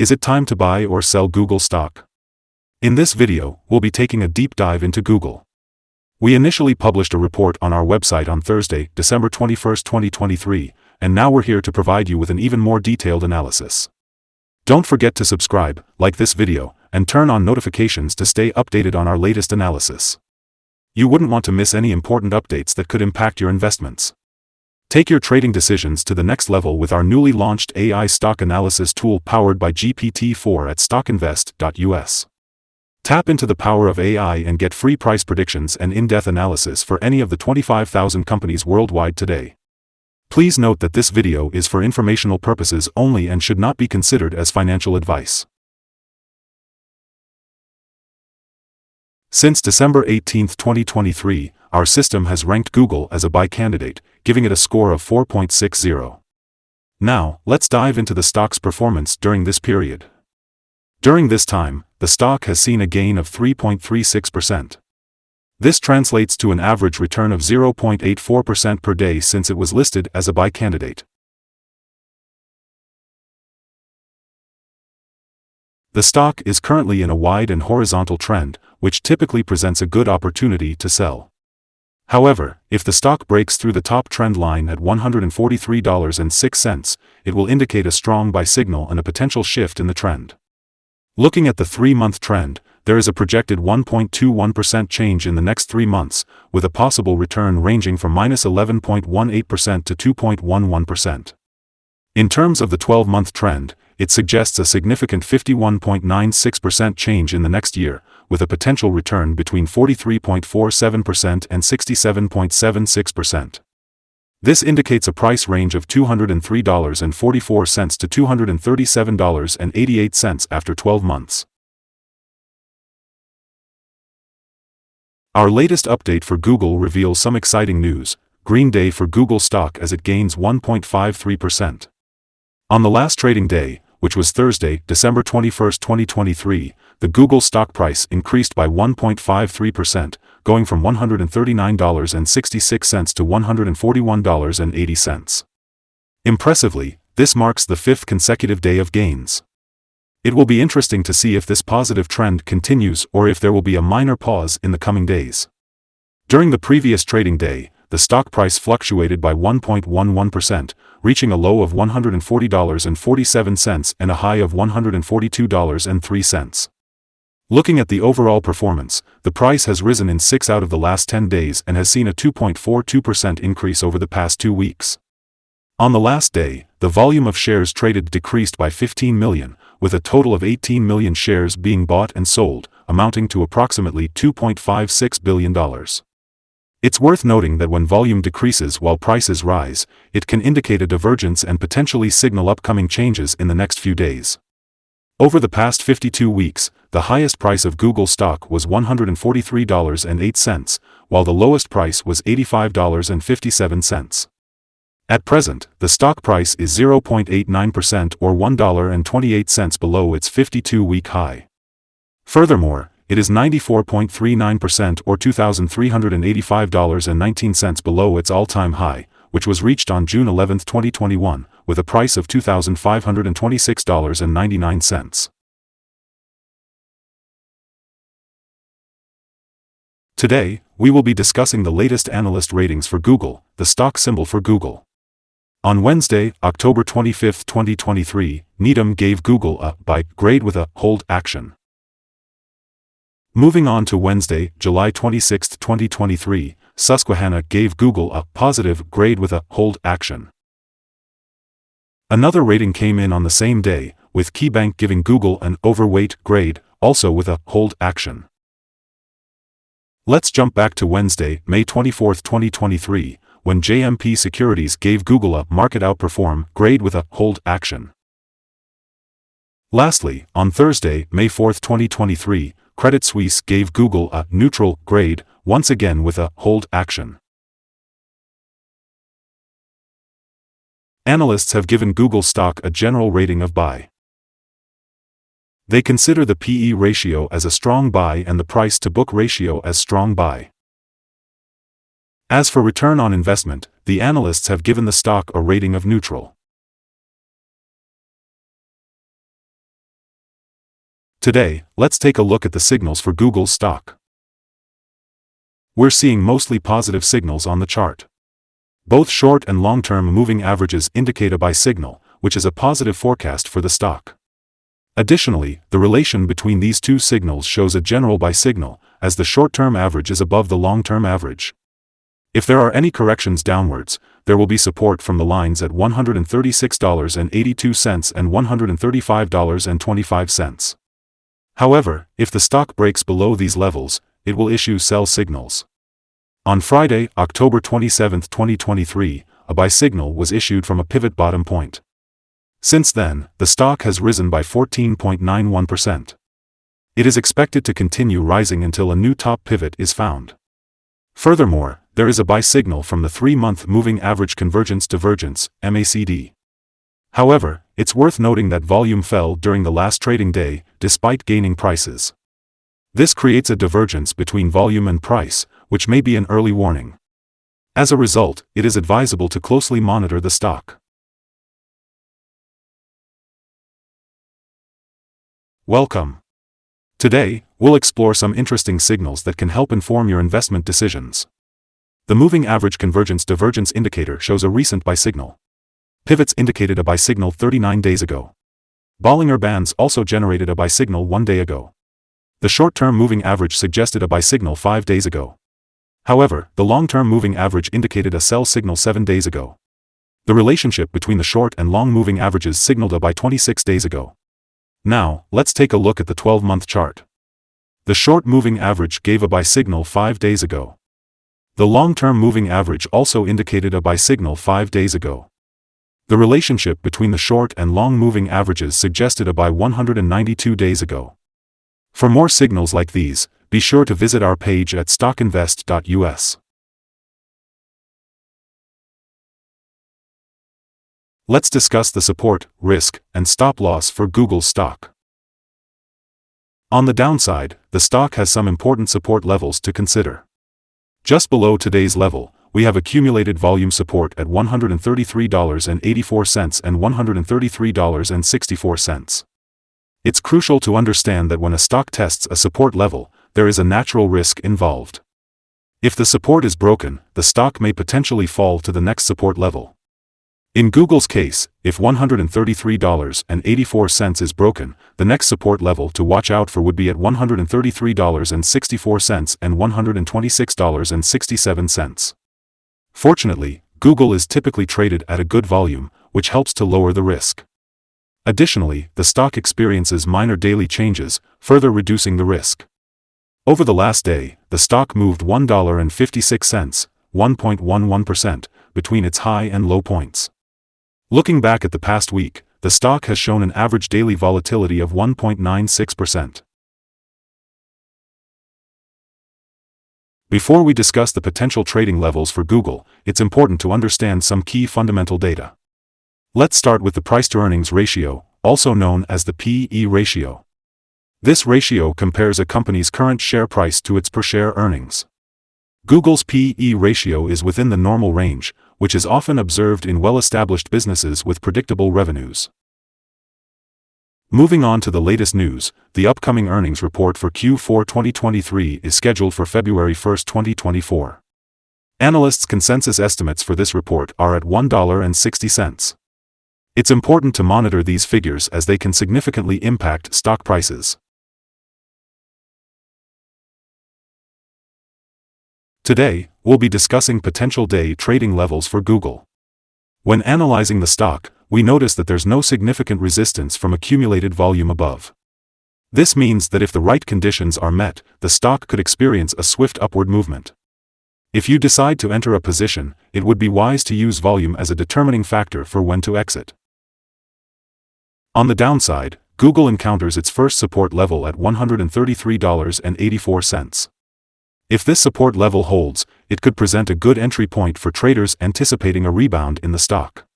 Is it time to buy or sell Google stock? In this video, we'll be taking a deep dive into Google. We initially published a report on our website on Thursday, December 21, 2023, and now we're here to provide you with an even more detailed analysis. Don't forget to subscribe, like this video, and turn on notifications to stay updated on our latest analysis. You wouldn't want to miss any important updates that could impact your investments. Take your trading decisions to the next level with our newly launched AI stock analysis tool powered by GPT-4 at StockInvest.us. Tap into the power of AI and get free price predictions and in-depth analysis for any of the 25,000 companies worldwide today. Please note that this video is for informational purposes only and should not be considered as financial advice. Since December 18, 2023, our system has ranked Google as a buy candidate, giving it a score of 4.60. Now, let's dive into the stock's performance during this period. During this time, the stock has seen a gain of 3.36%. This translates to an average return of 0.84% per day since it was listed as a buy candidate. The stock is currently in a wide and horizontal trend, which typically presents a good opportunity to sell. However, if the stock breaks through the top trend line at $143.06, it will indicate a strong buy signal and a potential shift in the trend. Looking at the 3-month trend, there is a projected 1.21% change in the next 3 months, with a possible return ranging from -11.18% to 2.11%. In terms of the 12-month trend, it suggests a significant 51.96% change in the next year, with a potential return between 43.47% and 67.76%. This indicates a price range of $203.44 to $237.88 after 12 months. Our latest update for Google reveals some exciting news: green day for Google stock as it gains 1.53%. On the last trading day, which was Thursday, December 21, 2023, the Google stock price increased by 1.53%, going from $139.66 to $141.80. Impressively, this marks the 5th consecutive day of gains. It will be interesting to see if this positive trend continues or if there will be a minor pause in the coming days. During the previous trading day, the stock price fluctuated by 1.11%, reaching a low of $140.47 and a high of $142.03. Looking at the overall performance, the price has risen in 6 out of the last 10 days and has seen a 2.42% increase over the past 2 weeks. On the last day, the volume of shares traded decreased by 15 million, with a total of 18 million shares being bought and sold, amounting to approximately $2.56 billion. It's worth noting that when volume decreases while prices rise, it can indicate a divergence and potentially signal upcoming changes in the next few days. Over the past 52 weeks, the highest price of Google stock was $143.08, while the lowest price was $85.57. At present, the stock price is 0.89% or $1.28 below its 52-week high. Furthermore, it is 94.39% or $2,385.19 below its all-time high, which was reached on June 11, 2021, with a price of $2,526.99. Today, we will be discussing the latest analyst ratings for Google, the stock symbol for Google. On Wednesday, October 25, 2023, Needham gave Google a buy grade with a hold action. Moving on to Wednesday, July 26, 2023, Susquehanna gave Google a positive grade with a hold action. Another rating came in on the same day, with KeyBank giving Google an overweight grade, also with a hold action. Let's jump back to Wednesday, May 24, 2023, when JMP Securities gave Google a market outperform grade with a hold action. Lastly, on Thursday, May 4, 2023, Credit Suisse gave Google a neutral grade, once again with a hold action. Analysts have given Google stock a general rating of buy. They consider the PE ratio as a strong buy and the price-to-book ratio as strong buy. As for return on investment, the analysts have given the stock a rating of neutral. Today, let's take a look at the signals for Google's stock. We're seeing mostly positive signals on the chart. Both short and long-term moving averages indicate a buy signal, which is a positive forecast for the stock. Additionally, the relation between these two signals shows a general buy signal, as the short-term average is above the long-term average. If there are any corrections downwards, there will be support from the lines at $136.82 and $135.25. However, if the stock breaks below these levels, it will issue sell signals. On Friday, October 27, 2023, a buy signal was issued from a pivot bottom point. Since then, the stock has risen by 14.91%. It is expected to continue rising until a new top pivot is found. Furthermore, there is a buy signal from the 3-month moving average convergence divergence, MACD. However, it's worth noting that volume fell during the last trading day, despite gaining prices. This creates a divergence between volume and price, which may be an early warning. As a result, it is advisable to closely monitor the stock. Welcome. Today, we'll explore some interesting signals that can help inform your investment decisions. The moving average convergence divergence indicator shows a recent buy signal. Pivots indicated a buy signal 39 days ago. Bollinger Bands also generated a buy signal 1 day ago. The short-term moving average suggested a buy signal 5 days ago. However, the long-term moving average indicated a sell signal 7 days ago. The relationship between the short and long moving averages signaled a buy 26 days ago. Now, let's take a look at the 12-month chart. The short moving average gave a buy signal 5 days ago. The long-term moving average also indicated a buy signal 5 days ago. The relationship between the short and long moving averages suggested a buy 192 days ago. For more signals like these, be sure to visit our page at StockInvest.us. Let's discuss the support, risk, and stop loss for Google's stock. On the downside, the stock has some important support levels to consider. Just below today's level, we have accumulated volume support at $133.84 and $133.64. It's crucial to understand that when a stock tests a support level, there is a natural risk involved. If the support is broken, the stock may potentially fall to the next support level. In Google's case, if $133.84 is broken, the next support level to watch out for would be at $133.64 and $126.67. Fortunately, Google is typically traded at a good volume, which helps to lower the risk. Additionally, the stock experiences minor daily changes, further reducing the risk. Over the last day, the stock moved $1.56, 1.11%, between its high and low points. Looking back at the past week, the stock has shown an average daily volatility of 1.96%. Before we discuss the potential trading levels for Google, it's important to understand some key fundamental data. Let's start with the price-to-earnings ratio, also known as the P/E ratio. This ratio compares a company's current share price to its per-share earnings. Google's P/E ratio is within the normal range, which is often observed in well-established businesses with predictable revenues. Moving on to the latest news, the upcoming earnings report for Q4 2023 is scheduled for February 1, 2024. Analysts' consensus estimates for this report are at $1.60. It's important to monitor these figures as they can significantly impact stock prices. Today, we'll be discussing potential day trading levels for Google. When analyzing the stock, we notice that there's no significant resistance from accumulated volume above. This means that if the right conditions are met, the stock could experience a swift upward movement. If you decide to enter a position, it would be wise to use volume as a determining factor for when to exit. On the downside, Google encounters its first support level at $133.84. If this support level holds, it could present a good entry point for traders anticipating a rebound in the stock.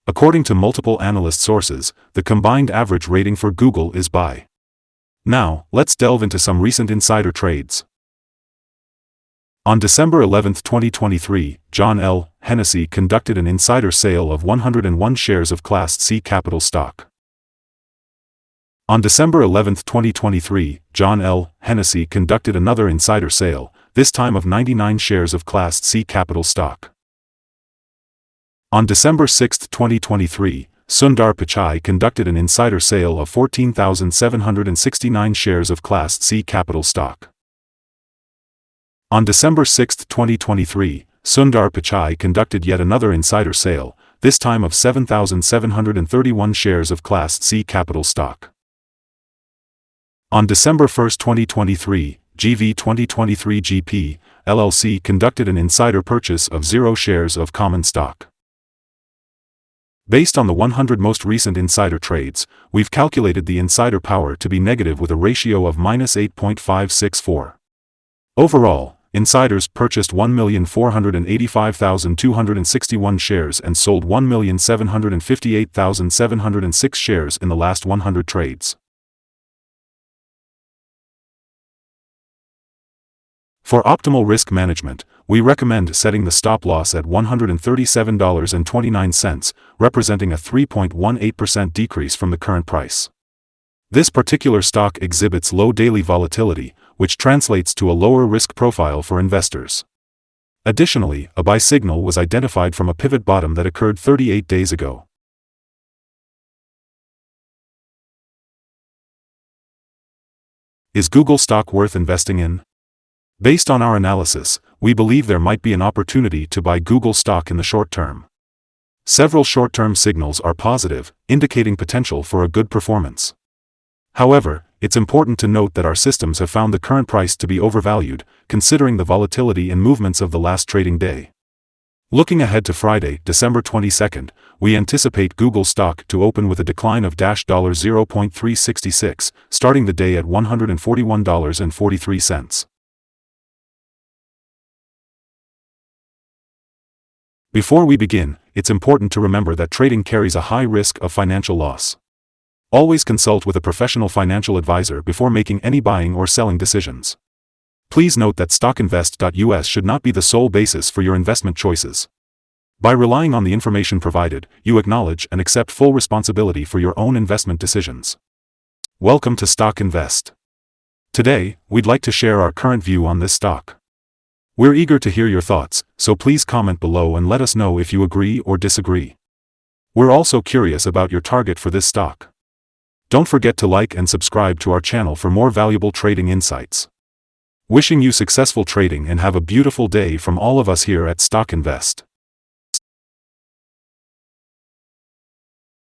According to multiple analyst sources, the combined average rating for Google is buy. Now, let's delve into some recent insider trades. On December 11, 2023, John L. Hennessy conducted an insider sale of 101 shares of Class C capital stock. On December 11, 2023, John L. Hennessy conducted another insider sale, this time of 99 shares of Class C capital stock. On December 6, 2023, Sundar Pichai conducted an insider sale of 14,769 shares of Class C capital stock. On December 6, 2023, Sundar Pichai conducted yet another insider sale, this time of 7,731 shares of Class C capital stock. On December 1, 2023, GV 2023 GP, LLC conducted an insider purchase of 0 shares of common stock. Based on the 100 most recent insider trades, we've calculated the insider power to be negative with a ratio of -8.564. Overall, insiders purchased 1,485,261 shares and sold 1,758,706 shares in the last 100 trades. For optimal risk management, we recommend setting the stop loss at $137.29, representing a 3.18% decrease from the current price. This particular stock exhibits low daily volatility, which translates to a lower risk profile for investors. Additionally, a buy signal was identified from a pivot bottom that occurred 38 days ago. Is Google stock worth investing in? Based on our analysis, we believe there might be an opportunity to buy Google stock in the short term. Several short-term signals are positive, indicating potential for a good performance. However, it's important to note that our systems have found the current price to be overvalued, considering the volatility and movements of the last trading day. Looking ahead to Friday, December 22, we anticipate Google stock to open with a decline of $0.366, starting the day at $141.43. Before we begin, it's important to remember that trading carries a high risk of financial loss. Always consult with a professional financial advisor before making any buying or selling decisions. Please note that StockInvest.us should not be the sole basis for your investment choices. By relying on the information provided, you acknowledge and accept full responsibility for your own investment decisions. Welcome to Stock Invest. Today, we'd like to share our current view on this stock. We're eager to hear your thoughts, so please comment below and let us know if you agree or disagree. We're also curious about your target for this stock. Don't forget to like and subscribe to our channel for more valuable trading insights. Wishing you successful trading and have a beautiful day from all of us here at Stock Invest.